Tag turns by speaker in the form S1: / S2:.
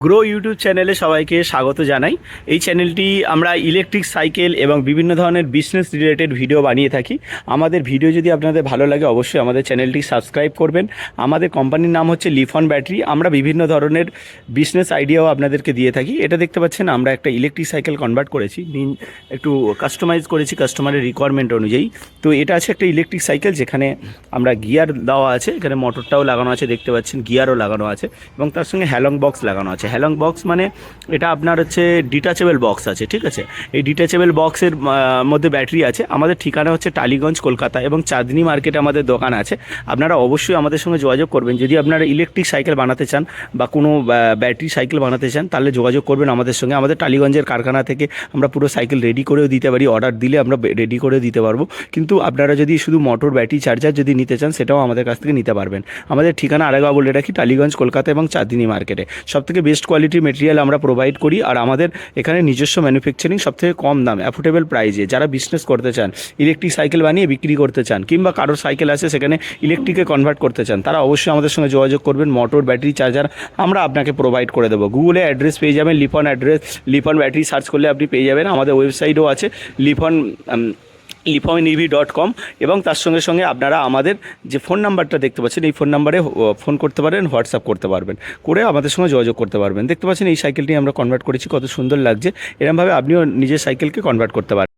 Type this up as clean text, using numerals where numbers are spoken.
S1: Grow YouTube চ্যানেলে সবাইকে স্বাগত জানাই। এই চ্যানেলটি আমরা ইলেকট্রিক সাইকেল এবং বিভিন্ন ধরনের বিজনেস রিলেটেড ভিডিও বানিয়ে থাকি। আমাদের ভিডিও যদি আপনাদের ভালো লাগে অবশ্যই আমাদের চ্যানেলটি সাবস্ক্রাইব করবেন। আমাদের কোম্পানির নাম হচ্ছে লিফন ব্যাটারি। আমরা বিভিন্ন ধরনের বিজনেস আইডিয়াও আপনাদেরকে দিয়ে থাকি। এটা দেখতে পাচ্ছেন আমরা একটা ইলেকট্রিক সাইকেল কনভার্ট করেছি, একটু কাস্টমাইজ করেছি কাস্টমারের রিকোয়ারমেন্ট অনুযায়ী। তো এটা আছে একটা ইলেকট্রিক সাইকেল যেখানে আমরা গিয়ার দেওয়া আছে, এখানে মোটরটাও লাগানো আছে, দেখতে পাচ্ছেন গিয়ারও লাগানো আছে এবং তার সঙ্গে হ্যালং বক্স লাগানো আছে। হ্যালং বক্স মানে এটা আপনার হচ্ছে ডিটাচেবল বক্স আছে, ঠিক আছে। এই ডিটাচেবল বক্সের মধ্যে ব্যাটারি আছে। আমাদের ঠিকানা হচ্ছে টালিগঞ্জ, কলকাতা এবং চাঁদনি মার্কেটে আমাদের দোকান আছে। আপনারা অবশ্যই আমাদের সঙ্গে যোগাযোগ করবেন যদি আপনারা ইলেকট্রিক সাইকেল বানাতে চান বা কোনো ব্যাটারি সাইকেল বানাতে চান, তাহলে যোগাযোগ করবেন আমাদের সঙ্গে। আমাদের টালিগঞ্জের কারখানা থেকে আমরা পুরো সাইকেল রেডি করেও দিতে পারি, অর্ডার দিলে আমরা রেডি করে দিতে পারবো। কিন্তু আপনারা যদি শুধু মোটর ব্যাটারি চার্জার যদি নিতে চান সেটাও আমাদের কাছ থেকে নিতে পারবেন। আমাদের ঠিকানা আরেকবার বলে রাখি, টালিগঞ্জ, কলকাতা এবং চাঁদনি মার্কেটে। সবথেকে বেস্ট কোয়ালিটির মেটেরিয়াল আমরা প্রোভাইড করি আর আমাদের এখানে নিজস্ব ম্যানুফ্যাকচারিং, সবথেকে কম দাম, অ্যাফোর্ডেবল প্রাইসে। যারা বিজনেস করতে চান, ইলেকট্রিক সাইকেল বানিয়ে বিক্রি করতে চান, কিংবা কারোর সাইকেল আছে সেখানে ইলেকট্রিকে কনভার্ট করতে চান, তারা অবশ্যই আমাদের সঙ্গে যোগাযোগ করবেন। মোটর ব্যাটারি চার্জার আমরা আপনাকে প্রোভাইড করে দেবো। গুগলে অ্যাড্রেস পেয়ে যাবেন, লিফন ব্যাটারি সার্চ করলে আপনি পেয়ে যাবেন। আমাদের ওয়েবসাইটও আছে liponEV.com এবং তার সঙ্গে সঙ্গে আপনারা আমাদের যে ফোন নাম্বারটা দেখতে পাচ্ছেন এই ফোন নাম্বারে ফোন করতে পারেন, হোয়াটসঅ্যাপ করতে পারবেন, করে আমাদের সঙ্গে যোগাযোগ করতে পারবেন। দেখতে পাচ্ছেন এই সাইকেলটি আমরা কনভার্ট করেছি, কত সুন্দর লাগছে। এরকমভাবে আপনিও নিজের সাইকেলকে কনভার্ট করতে পারবেন।